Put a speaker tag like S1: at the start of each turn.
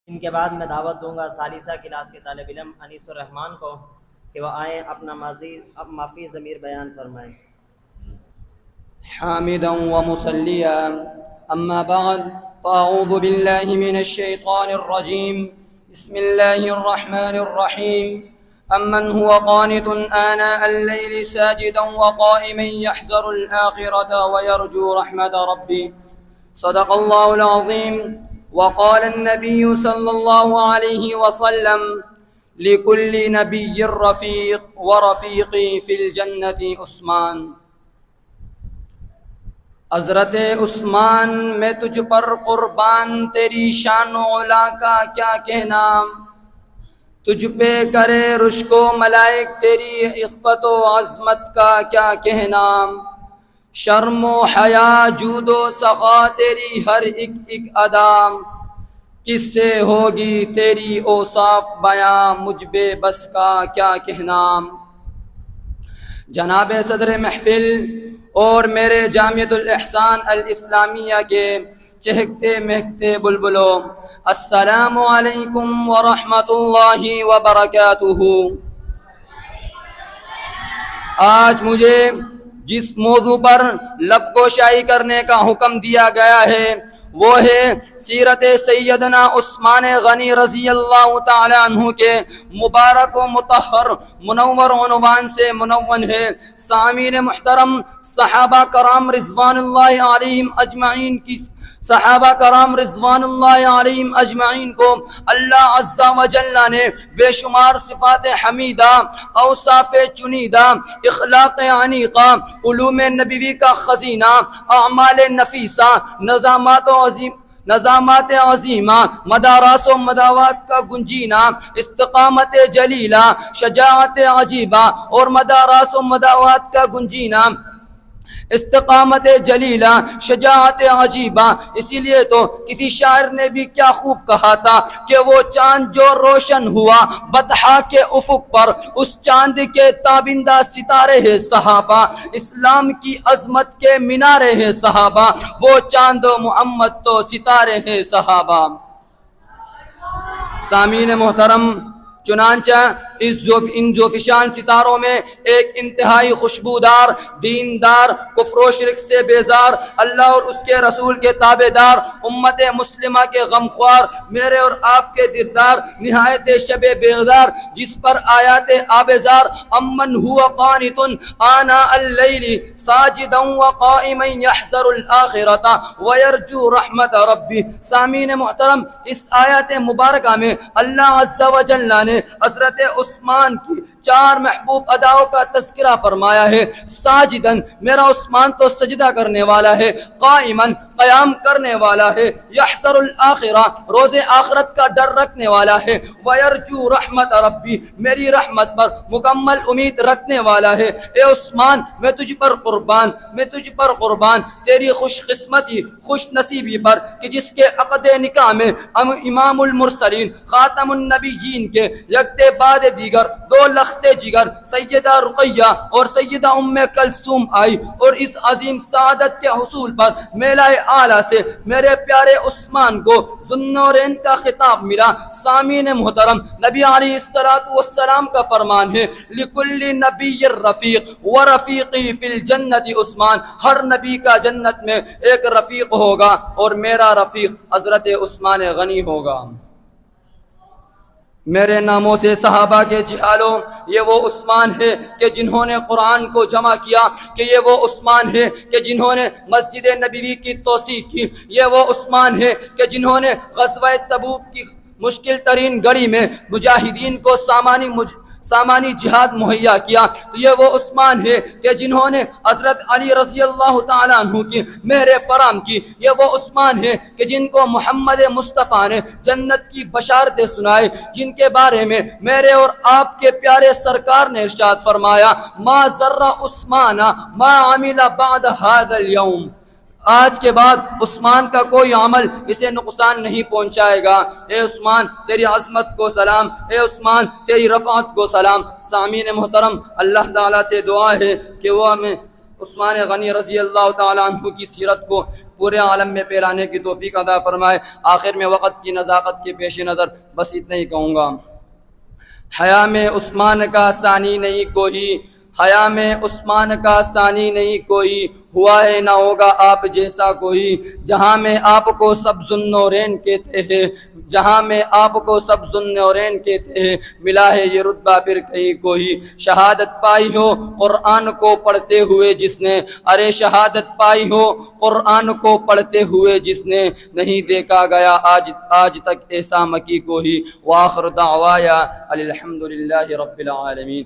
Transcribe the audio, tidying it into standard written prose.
S1: ان کے بعد میں دعوت دوں گا ثالثہ کلاس کے طالب علم انیس الرحمان کو کہ وہ آئیں اپنا معافی ضمیر بیان فرمائیں۔
S2: حامدا ومصليا أما بعد فأعوذ بالله من الشيطان الرجيم بسم الله الرحمن الرحيم أمن هو قانت آناء الليل ساجدا وقائما يحذر الآخرة ويرجو رحمة ربه صدق الله العظيم وقال النبي صلى الله عليه وسلم لكل نبي رفيق ورفيقي في الجنة عثمان۔ حضرت عثمان میں تجھ پر قربان تیری شان و علا کا کیا کہنا، تجھ پہ کرے رشک و ملائک تیری عفت و عظمت کا کیا کہنا، شرم و حیا جود و سخا تیری ہر ایک ادا، کس سے ہوگی تیری اوصاف بیاں مجھ بے بس کا کیا کہنا۔ جناب صدر محفل اور میرے جامعۃ الاحسان الاسلامیہ کے چہکتے مہکتے بلبلوں، السلام علیکم ورحمۃ اللہ وبرکاتہ۔ آج مجھے جس موضوع پر لب گوشائی کرنے کا حکم دیا گیا ہے وہ ہے سیرت سیدنا عثمان غنی رضی اللہ تعالی عنہ کے مبارک و مطہر منور عنوان سے منون ہے۔ سامعین محترم، صحابہ کرام رضوان اللہ علیہم اجمعین کو اللہ عز و جل نے بے شمار صفات حمیدہ، اوصاف چنیدہ، اخلاق عنیقہ، علوم نبوی کا خزینہ، اعمال نفیسہ، نظامات عظیمہ، مدارس و مداوات کا گنجینہ، استقامت جلیلہ، شجاعت عجیبہ اور مدارس و مداوات کا گنجینہ، استقامت جلیلہ، شجاعت عجیبہ۔ اسی لیے تو کسی شاعر نے بھی کیا خوب کہا تھا کہ وہ چاند جو روشن ہوا بطحا کے افق پر، اس چاند کے تابندہ ستارے ہیں صحابہ، اسلام کی عظمت کے مینارے ہیں صحابہ، وہ چاند و محمد تو ستارے ہیں صحابہ۔ سامعین محترم، چنانچہ ان زوفشان ستاروں میں ایک انتہائی خوشبودار، دیندار، کفر و شرک سے بیزار، اللہ اور اس کے رسول کے تابع دار، امت مسلمہ کے غمخوار، میرے اور آپ کے دردار، نہایت شب بیدار، جس پر آیات آبزار امن ہوا قانت آناء اللیل ساجدا وقائما یحذر الآخرۃ ویرجو رحمت ربی۔ سامعین محترم، اس آیات مبارکہ میں اللہ عز و جل نے حضرت عثمان کی 4 محبوب اداؤں کا تذکرہ فرمایا ہے۔ ساجدن، میرا عثمان تو سجدہ کرنے والا ہے، قائمن، قیام کرنے والا ہے، یحذر الآخرہ، روز آخرت کا ڈر رکھنے والا ہے، ویرجو رحمت ربی، میری رحمت پر مکمل امید رکھنے والا ہے۔ اے عثمان، میں تجھ پر قربان تیری خوش قسمتی، خوش نصیبی پر کہ جس کے عقد نکاح میں امام المرسلین، خاتم النبیین کے یکتے بعد دیگر 2 لختے جگر سیدہ رقیہ اور سیدہ ام کلثوم آئی، اور اس عظیم سعادت کے حصول پر میلہ اعلیٰ سے میرے پیارے عثمان کو ذوالنورین کا خطاب ملا۔ سامعین محترم، نبی علیہ السلام کا فرمان ہے لکل نبی رفیق ورفیقی فی الجنت عثمان، ہر نبی کا جنت میں ایک رفیق ہوگا اور میرا رفیق حضرت عثمان غنی ہوگا۔ میرے ناموں سے صحابہ کے جہالوں، یہ وہ عثمان ہے کہ جنہوں نے قرآن کو جمع کیا، کہ یہ وہ عثمان ہے کہ جنہوں نے مسجد نبوی کی توسیع کی، یہ وہ عثمان ہے کہ جنہوں نے غزوہ تبوک کی مشکل ترین گھڑی میں مجاہدین کو سامانی جہاد مہیا کیا، تو یہ وہ عثمان ہے کہ جنہوں نے حضرت علی رضی اللہ تعالیٰ عنہ کی مہر فراہم کی، یہ وہ عثمان ہے کہ جن کو محمد مصطفیٰ نے جنت کی بشارتیں سنائے، جن کے بارے میں میرے اور آپ کے پیارے سرکار نے ارشاد فرمایا ما ضر عثمان ما عمل بعد هذا اليوم، آج کے بعد عثمان کا کوئی عمل اسے نقصان نہیں پہنچائے گا۔ اے عثمان، تیری عظمت کو سلام، اے عثمان تیری رفعت کو سلام۔ سامعین محترم، اللہ تعالیٰ سے دعا ہے کہ وہ ہمیں عثمان غنی رضی اللہ تعالیٰ عنہ کی سیرت کو پورے عالم میں پھیلانے کی توفیق عطا فرمائے۔ آخر میں وقت کی نزاکت کے پیش نظر بس اتنا ہی کہوں گا، حیا میں عثمان کا ثانی نہیں کوئی، حیا میں عثمان کا ثانی نہیں کوئی، ہوا ہے نہ ہوگا آپ جیسا کوئی، جہاں میں آپ کو سب ذوالنورین کہتے ہیں، جہاں میں آپ کو سب ذوالنورین کہتے ہیں، ملا ہے یہ رتبہ پھر کہیں کوئی، شہادت پائی ہو قرآن کو پڑھتے ہوئے جس نے، ارے شہادت پائی ہو قرآن کو پڑھتے ہوئے جس نے، نہیں دیکھا گیا آج تک ایسا مکی کوئی۔ وآخر دعوایا الحمدللہ رب العالمین۔